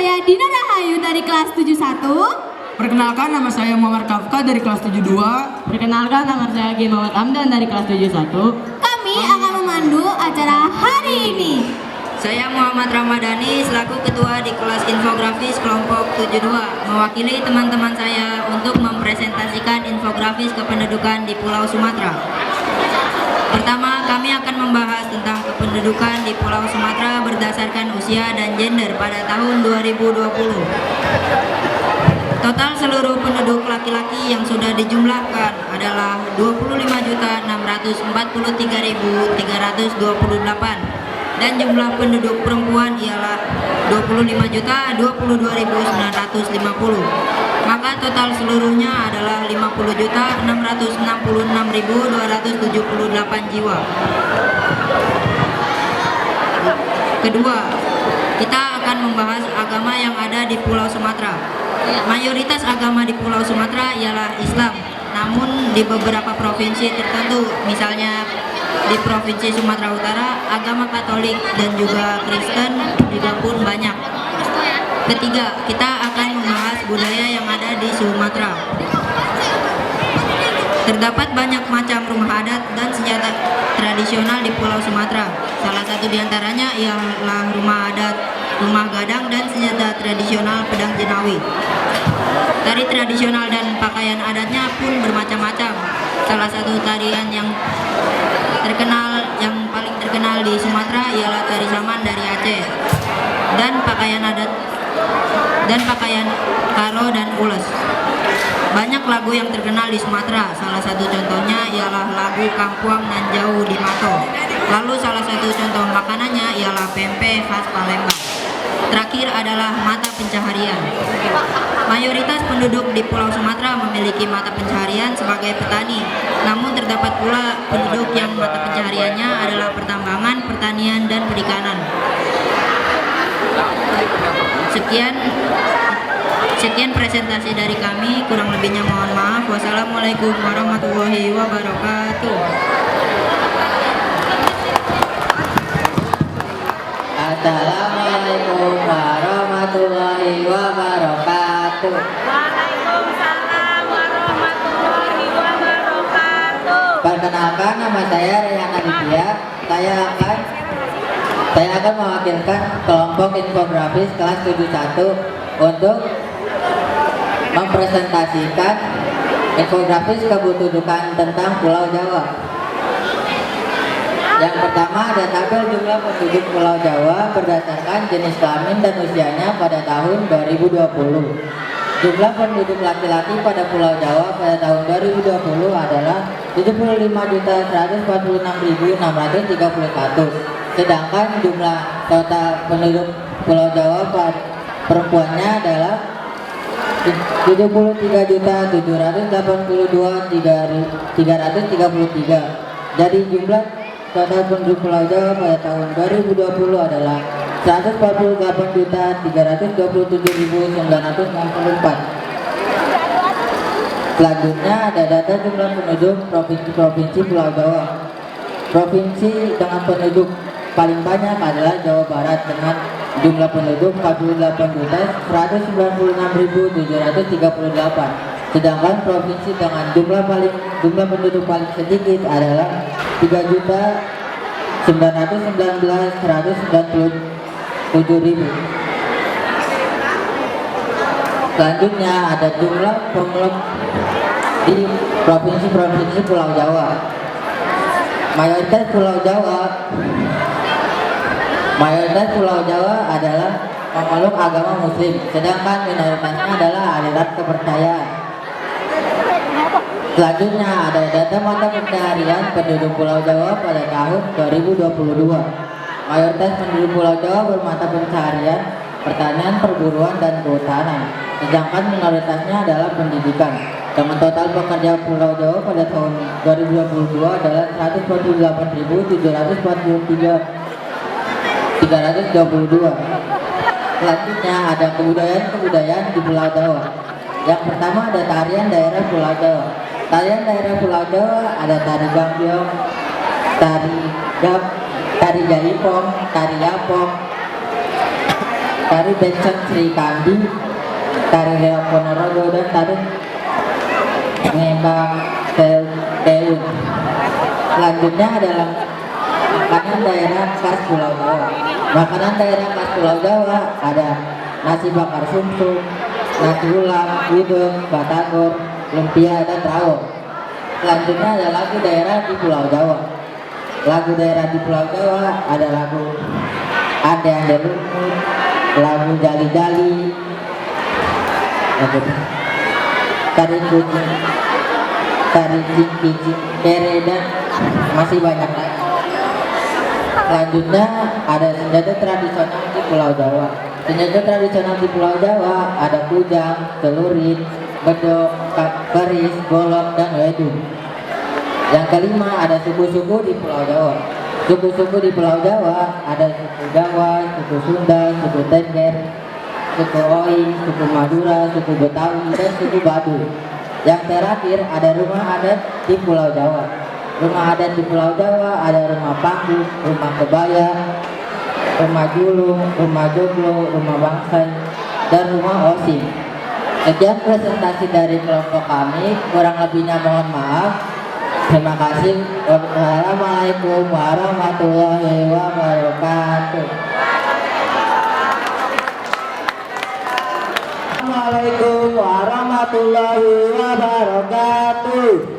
saya Dina Rahayu dari kelas 71. Perkenalkan, nama saya Muhammad Kafka dari kelas 72. Perkenalkan, nama saya G. Muhammad Hamdan dari kelas 71. Kami akan memandu acara hari ini. Saya Muhammad Ramadhani selaku ketua di kelas infografis kelompok 72 mewakili teman-teman saya untuk mempresentasikan infografis kependudukan di Pulau Sumatera. Pertama, kami akan membahas tentang kependudukan di Pulau Sumatera berdasarkan usia dan gender pada tahun 2020. Total seluruh penduduk laki-laki yang sudah dijumlahkan adalah 25.643.328 dan jumlah penduduk perempuan ialah 25.022.950. Maka total seluruhnya adalah 50.666.278 jiwa. Kedua, kita akan membahas agama yang ada di Pulau Sumatera. Mayoritas agama di Pulau Sumatera ialah Islam. Namun di beberapa provinsi tertentu, misalnya di Provinsi Sumatera Utara, agama Katolik dan juga Kristen juga pun banyak. Ketiga, kita akan membahas budaya yang ada di Sumatera. Terdapat banyak macam rumah adat dan senjata tradisional di Pulau Sumatera. Salah satu diantaranya ialah rumah adat, rumah gadang, dan senjata tradisional pedang jenawi. Tari tradisional dan pakaian adatnya pun bermacam-macam. Salah satu tarian yang paling terkenal di Sumatera ialah tari saman dari Aceh, dan pakaian adat dan pakaian karo dan ules. Banyak lagu yang terkenal di Sumatera, salah satu contohnya ialah lagu Kampuang Nan Jauh di Mato. Lalu salah satu contoh makanannya ialah pempek khas Palembang. Terakhir adalah mata pencaharian. Mayoritas penduduk di Pulau Sumatera memiliki mata pencaharian sebagai petani. Namun terdapat pula penduduk yang mata pencahariannya adalah pertambangan, pertanian, dan perikanan. Sekian presentasi dari kami, kurang lebihnya mohon maaf. Wassalamualaikum warahmatullahi wabarakatuh. Assalamualaikum warahmatullahi wabarakatuh. Waalaikumsalam warahmatullahi wabarakatuh. Perkenalkan, nama saya Rayhan Aditya. Saya akan mewakilkan kelompok infografis kelas 71 untuk mempresentasikan infografis kependudukan tentang Pulau Jawa. Yang pertama ada tabel jumlah penduduk Pulau Jawa berdasarkan jenis kelamin dan usianya pada tahun 2020. Jumlah penduduk laki-laki pada Pulau Jawa pada tahun 2020 adalah 75.146.631. Sedangkan jumlah total penduduk Pulau Jawa perempuannya adalah 73.782.333. Dari jumlah total penduduk Pulau Jawa pada tahun 2020 adalah 148.327.964. Selanjutnya ada data jumlah penduduk provinsi-provinsi Pulau Jawa. Provinsi dengan penduduk paling banyak adalah Jawa Barat dengan jumlah penduduk 48.736.738. Sedangkan provinsi dengan jumlah penduduk paling sedikit adalah 3.919.197. Selanjutnya ada jumlah pemulung di provinsi-provinsi Pulau Jawa. Mayoritas Pulau Jawa adalah pemeluk agama Muslim, sedangkan minoritasnya adalah aliran kepercayaan. Selanjutnya ada data mata pencaharian penduduk Pulau Jawa pada tahun 2022. Mayoritas penduduk Pulau Jawa bermata pencaharian pertanian, perburuan, dan kehutanan, sedangkan minoritasnya adalah pendidikan. Dengan total pekerja Pulau Jawa pada tahun 2022 adalah 148.743.322. Selanjutnya ada kebudayaan di Pulau Jawa. Yang pertama ada tarian daerah Pulau Jawa. Tarian daerah Pulau Jawa ada tari gambyong, tari jaipong, tari yapong, tari Bencong Sri Kandi, tari Reok Ponorogo, dan tari Ngembang Teun. Selanjutnya adalah makanan daerah khas Pulau Jawa. Makanan daerah khas Pulau Jawa ada nasi bakar sumsum, nasi ulam, udang, batagor, lumpia, dan rawon. Selanjutnya ada lagu daerah di Pulau Jawa. Lagu daerah di Pulau Jawa ada lagu Ande Ande Lumut, lagu Jali Jali, lagu Tari Kucing, Tari Cing Kere, dan masih banyak lagi. Selanjutnya ada senjata tradisional di Pulau Jawa. Senjata tradisional di Pulau Jawa ada kujang, celurit, bedok, keris, golok, dan wedung. Yang kelima ada suku-suku di Pulau Jawa. Suku-suku di Pulau Jawa ada suku Jawa, suku Sunda, suku Tengger, suku Oing, suku Madura, suku Betawi, dan suku Baduy. Yang terakhir ada rumah adat di Pulau Jawa. Rumah adat di Pulau Jawa ada rumah panggung, rumah kebaya, rumah julung, rumah joglo, rumah bangsai, dan rumah osing. Sekian presentasi dari kelompok kami, kurang lebihnya mohon maaf. Terima kasih. Wassalamualaikum warahmatullahi wabarakatuh. Assalamualaikum warahmatullahi wabarakatuh.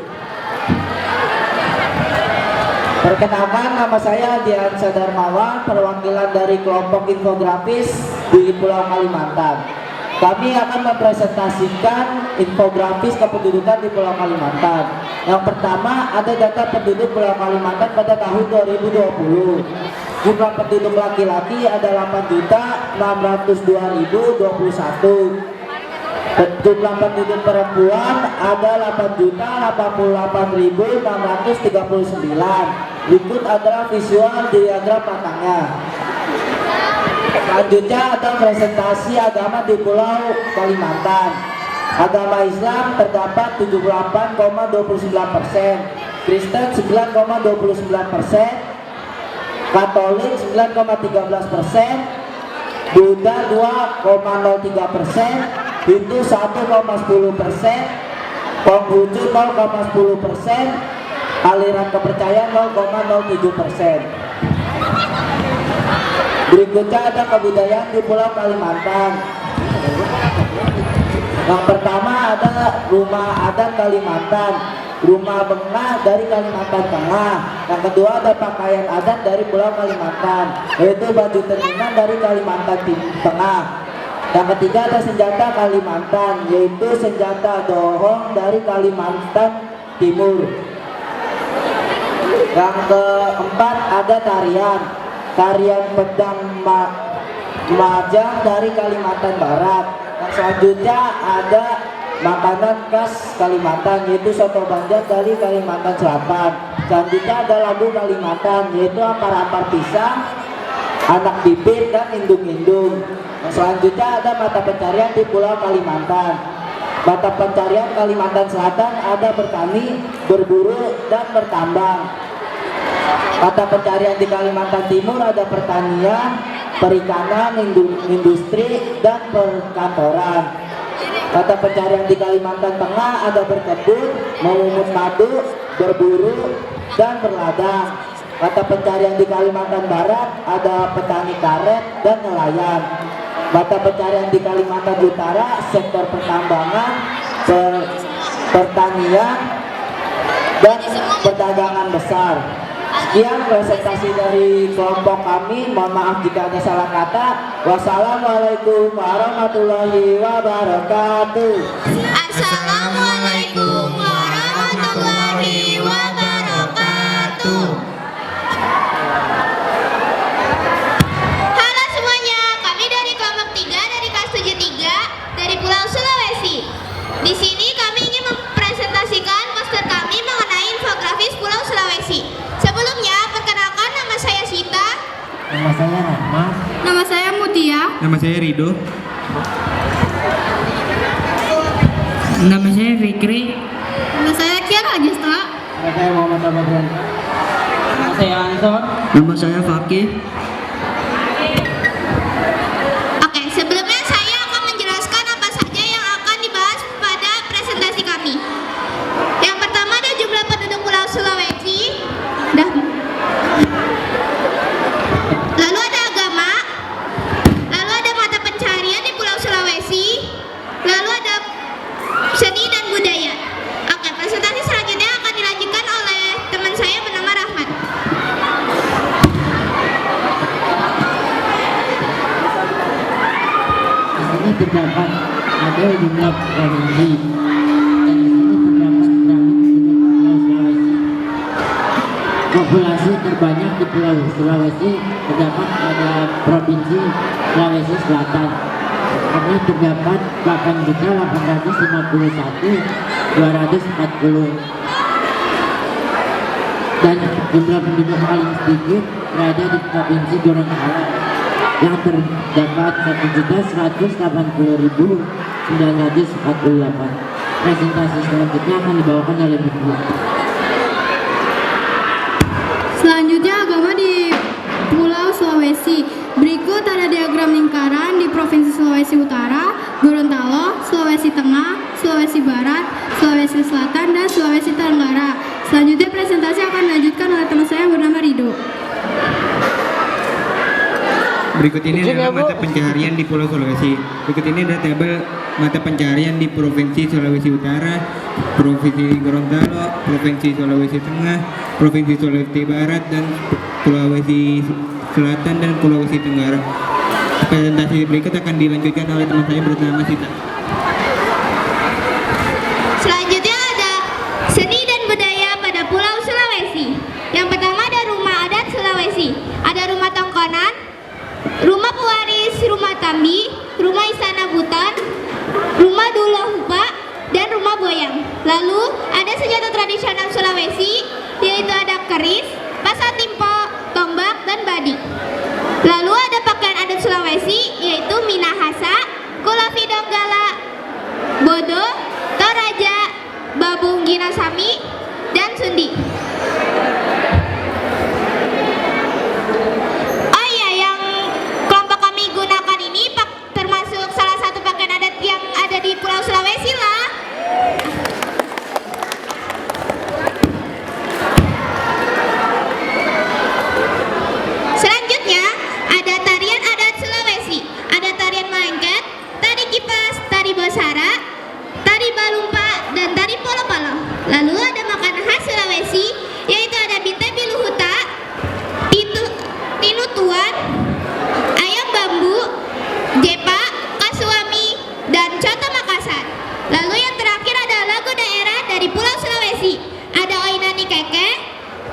Perkenalkan, nama saya Diansa Darmawan, perwakilan dari kelompok infografis di Pulau Kalimantan. Kami akan mempresentasikan infografis kependudukan di Pulau Kalimantan. Yang pertama ada data penduduk Pulau Kalimantan pada tahun 2020. Jumlah penduduk laki-laki ada 8.602.021. Jumlah penduduk perempuan ada 8.088.639. Berikut adalah visual diagram matangnya. Selanjutnya ada presentasi agama di Pulau Kalimantan. Agama Islam terdapat 78,29%, Kristen 9,29%, Katolik 9,13%, Buddha 2,03%, Hindu 1,10%, Konghucu 0,10%, aliran kepercayaan 0,07%. Berikutnya ada kebudayaan di Pulau Kalimantan. Yang pertama ada rumah adat Kalimantan, rumah bengah dari Kalimantan Tengah. Yang kedua ada pakaian adat dari Pulau Kalimantan, yaitu baju tenungan dari Kalimantan Tengah. Yang ketiga ada senjata Kalimantan, yaitu senjata dohong dari Kalimantan Timur. Yang keempat ada tarian pedang majang dari Kalimantan Barat. Yang selanjutnya ada makanan khas Kalimantan, yaitu soto banjar dari Kalimantan Selatan. Selanjutnya ada lagu Kalimantan, yaitu ampar-ampar pisang, anak bibit, dan indung-indung. Yang selanjutnya ada mata pencarian di Pulau Kalimantan. Mata pencarian Kalimantan Selatan ada bertani, berburu, dan bertambang. Mata pencarian di Kalimantan Timur ada pertanian, perikanan, industri, dan perkantoran. Mata pencarian di Kalimantan Tengah ada berkebun, memungut madu, berburu, dan berladang. Mata pencarian di Kalimantan Barat ada petani karet dan nelayan. Mata pencarian di Kalimantan Utara sektor pertambangan, pertanian, dan perdagangan besar. Sekian presentasi dari kelompok kami. Mohon maaf jika ada salah kata. Wassalamualaikum warahmatullahi wabarakatuh. Assalamualaikum warahmatullahi wabarakatuh. Halo semuanya, kami dari kelompok 3 dari kelas 73 dari Pulau Sulawesi. Di sini kami ingin mempresentasikan poster kami mengenai infografis Pulau Sulawesi. Sebelumnya, perkenalkan nama saya Sita. Nama saya Rahmat. Nama saya Mutia. Nama saya Rido. Nama saya Fikri. Nama saya Kiara Agesta. Nama saya Muhammad Abadran. Nama saya Ansor. Nama saya Fakih. Oke, terdapat ada jumlah provinsi dan di sini terdapat beragam penduduk Pulau Sulawesi. Populasi terbanyak di Pulau Sulawesi terdapat pada Provinsi Sulawesi Selatan. Karena terdapat 8.851.240 dan jumlah penduduk paling sedikit berada di Provinsi Gorontalo yang terdapat 1.180.948. Presentasi selanjutnya akan dibawakan oleh Ibu. Selanjutnya agama di Pulau Sulawesi. Berikut ada diagram lingkaran di Provinsi Sulawesi Utara, Gorontalo, Sulawesi Tengah, Sulawesi Barat, Sulawesi Selatan, dan Sulawesi Tenggara. Selanjutnya presentasi akan dilanjutkan oleh teman saya yang bernama Rido. Berikut ini adalah mata pencaharian di Pulau Sulawesi. Berikut ini adalah tabel mata pencaharian di Provinsi Sulawesi Utara, Provinsi Gorontalo, Provinsi Sulawesi Tengah, Provinsi Sulawesi Barat, dan Sulawesi Selatan dan Sulawesi Tenggara. Presentasi berikut akan dilanjutkan oleh teman saya bernama Sita. Selanjutnya ada seni dan budaya pada Pulau Sulawesi. Yang pertama ada rumah adat Sulawesi. Ada rumah tongkonan, rumah pewaris, rumah tambi, rumah istana buton, rumah dulahupa, dan rumah boyang. Lalu ada senjata tradisional Sulawesi, yaitu ada keris, pasat timpo, tombak, dan badi. Lalu ada pakaian adat Sulawesi, yaitu minahasa, kulafi donggala, bodo, toraja, babung ginasami, dan sundi. Oh iya, yang kelompok kami gunakan ini termasuk salah satu pakaian adat yang ada di Pulau Sulawesi lah. Selanjutnya ada tarian adat Sulawesi. Ada tarian malengket, tari kipas, tari bosara, tari balumpa, dan tari polo-polo. Lalu ada makanan khas Sulawesi, yaitu ada binte biluhuta, tinutuan, ayam bambu, jepa, kasuami, dan coto Makassar. Lalu yang terakhir ada lagu daerah dari Pulau Sulawesi. Ada oinani keke,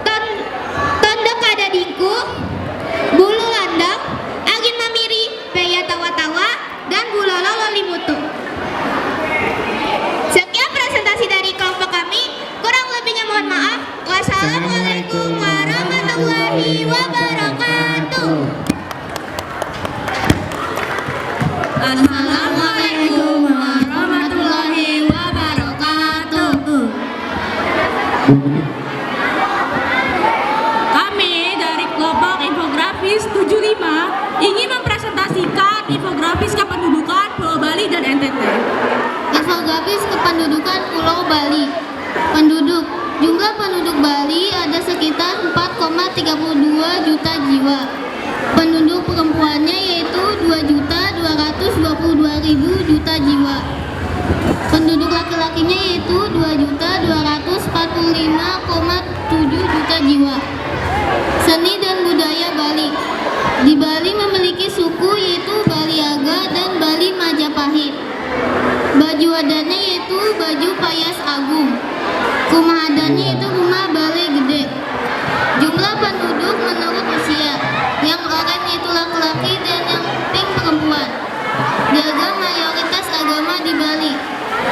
tondok ada dingku, bulu landang, angin mamiri, peya tawa-tawa, dan bulolo lolimutu. Sekian presentasi dari kelompok kami. Kurang lebihnya mohon maaf. Wassalamualaikum warahmatullahi wabarakatuh. Assalamualaikum warahmatullahi wabarakatuh. Kami dari kelompok infografis 75 ingin mempresentasikan infografis kependudukan Pulau Bali dan NTT. Infografis kependudukan Pulau Bali. Penduduk. Jumlah penduduk Bali ada sekitar 4,32 juta jiwa. Penduduk perempuannya yaitu 2.222.000 juta jiwa. Penduduk laki-lakinya yaitu 2.245,7 juta jiwa. Seni dan budaya Bali. Di Bali memiliki suku yaitu Baliaga dan Bali Majapahit. Baju adatnya yaitu baju payas agung. Rumah adatnya yaitu rumah balai gede. Jumlah penduduk menurut usia. Yang oranye yaitu laki-laki dan yang pink perempuan. Diagram mayoritas agama di Bali.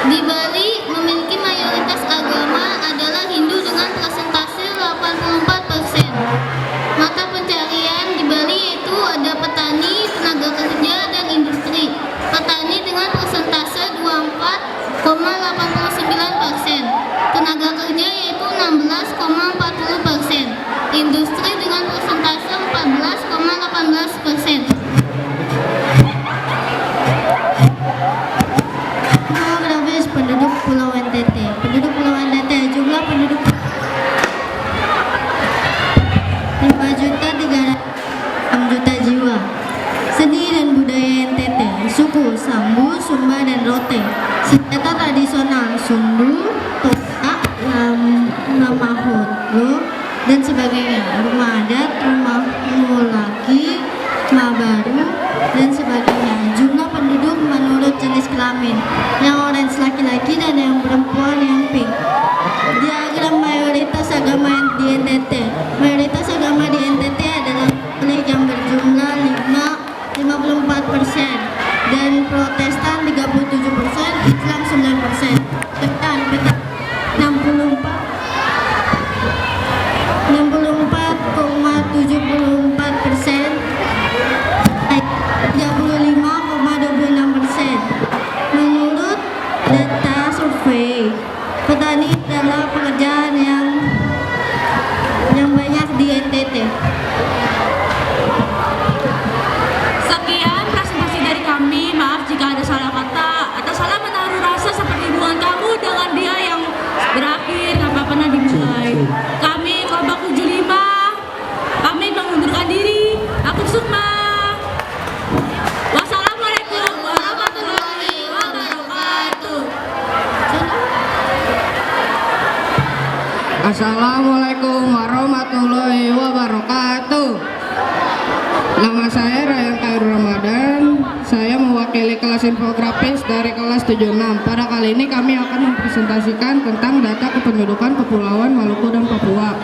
Di Bali memiliki mayoritas agama adalah Hindu dengan persentase 84%. Mata pencarian di Bali yaitu ada petani, tenaga kerja, dan industri. Petani dengan persentase 24,89%. Tenaga kerja yaitu 16,40%. Industri dengan persentase 14,18%. Demografis penduduk Pulau NTT. Penduduk Pulau NTT jumlah penduduk 5.306 juta jiwa. Seni dan budaya NTT. Suku Sambu, Sumba, dan Rote. Senjata tradisional Sundu, Toka, Lamahotlo, dan sebagainya. Rumah adat, rumah mulaki, rumah baru, dan sebagainya. Jumlah penduduk menurut 54%, dan Protestan 37%, Islam 9%. Dan peta 64,74%, 35,26%. Menurut data survei, petani adalah pekerjaan yang banyak di NTT. Sekian presentasi dari kami. Maaf jika ada salah kata atau salah menaruh rasa seperti hubungan kamu dengan dia yang berakhir tanpa pernah dimulai. Kami kelompok 75 pamit mengundurkan diri. Aku Sukma. Wassalamualaikum warahmatullahi wabarakatuh. Assalamualaikum warahmatullahi wabarakatuh. Nama saya Ryan Khairul Ramadan. Saya mewakili kelas infografis dari kelas 76. Pada kali ini kami akan mempresentasikan tentang data kependudukan Kepulauan Maluku dan Papua.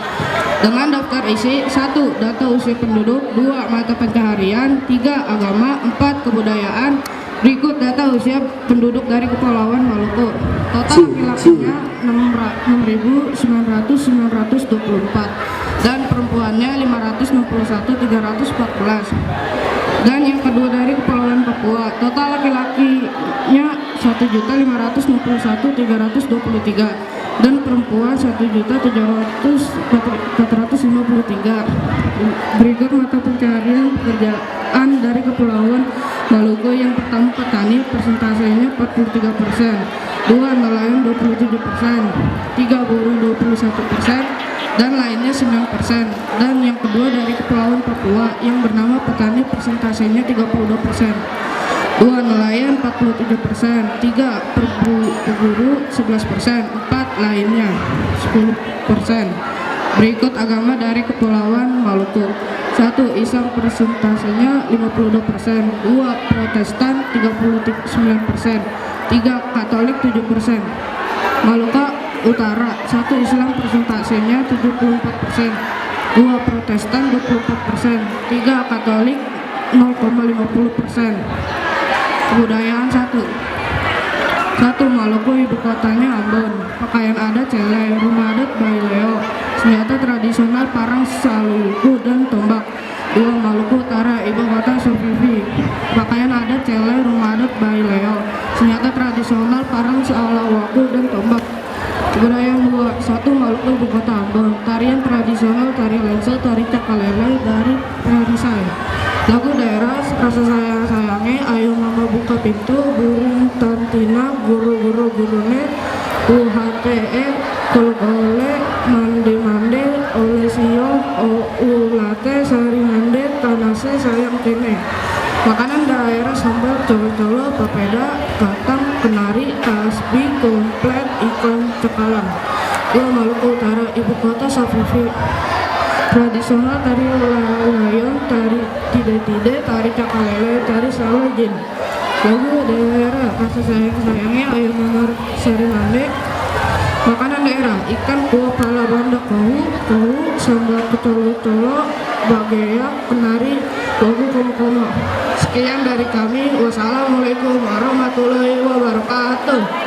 Dengan daftar isi: 1. Data usia penduduk, 2. Mata pencaharian, 3. Agama, 4. Kebudayaan. Berikut data usia penduduk dari Kepulauan Maluku. Total laki-lakinya 6.924 dan perempuannya 561.314. Dan yang kedua dari Kepulauan Papua, total laki-lakinya 1.561.323 dan perempuan 1.700.453. Berikut mata pencarian pekerjaan dari Kepulauan Maluku. Yang pertama petani, persentasenya 43%, 2. nelayan 27%, 3. buruh 21%, dan lainnya 9%. Dan yang kedua dari Kepulauan Papua yang bernama petani, persentasenya 32%, 2. nelayan 47%, 3. Perburu 11%, 4. lainnya 10%. Berikut agama dari Kepulauan Maluku. 1. Islam, persentasenya 52%, 2. Protestan 39%, 3. Katolik 7%. Maluku Utara. 1. Islam, persentasenya 74%, 2. Protestan 24%, 3. Katolik 0,50%. Kebudayaan 1. Maluku ibu kotanya Ambon. Pakaian adat Celai, rumah adat Baileo, senjata tradisional parang saluku dan tombak. 2. Maluku Utara ibu kota Sofifi. Pakaian adat Celai, rumah adat Baileo, senjata tradisional parang salawaku dan tombak. Kebudayaan 2. 1. Maluku ibu kota Ambon. Tarian tradisional tari lensa, tari cakalele dari Perisai. Lagu daerah rasa sayang-sayange, ayo mama buka pintu, burung tantina, guru-guru gurune, UHTE, kol-kole, mande-mande, oleh sio, ulate, sari mande, tanase sayang kene. Makanan daerah sambal colo-colo, papeda, katang, kenari, tasbih, komplet, ikan cekalang. 2. Maluku Utara ibu kota Safifi. Tradisional tari layang, tari tide-tide, tari cakalele, tari salajin. Lagu daerah rasa sayang-sayangnya, ayo mamar sari mande. Makanan daerah ikan kuah pala banda kahu, sambal kecolo-colo, bagaya, kenari, lagu komo-komo. Sekian dari kami. Wassalamualaikum warahmatullahi wabarakatuh.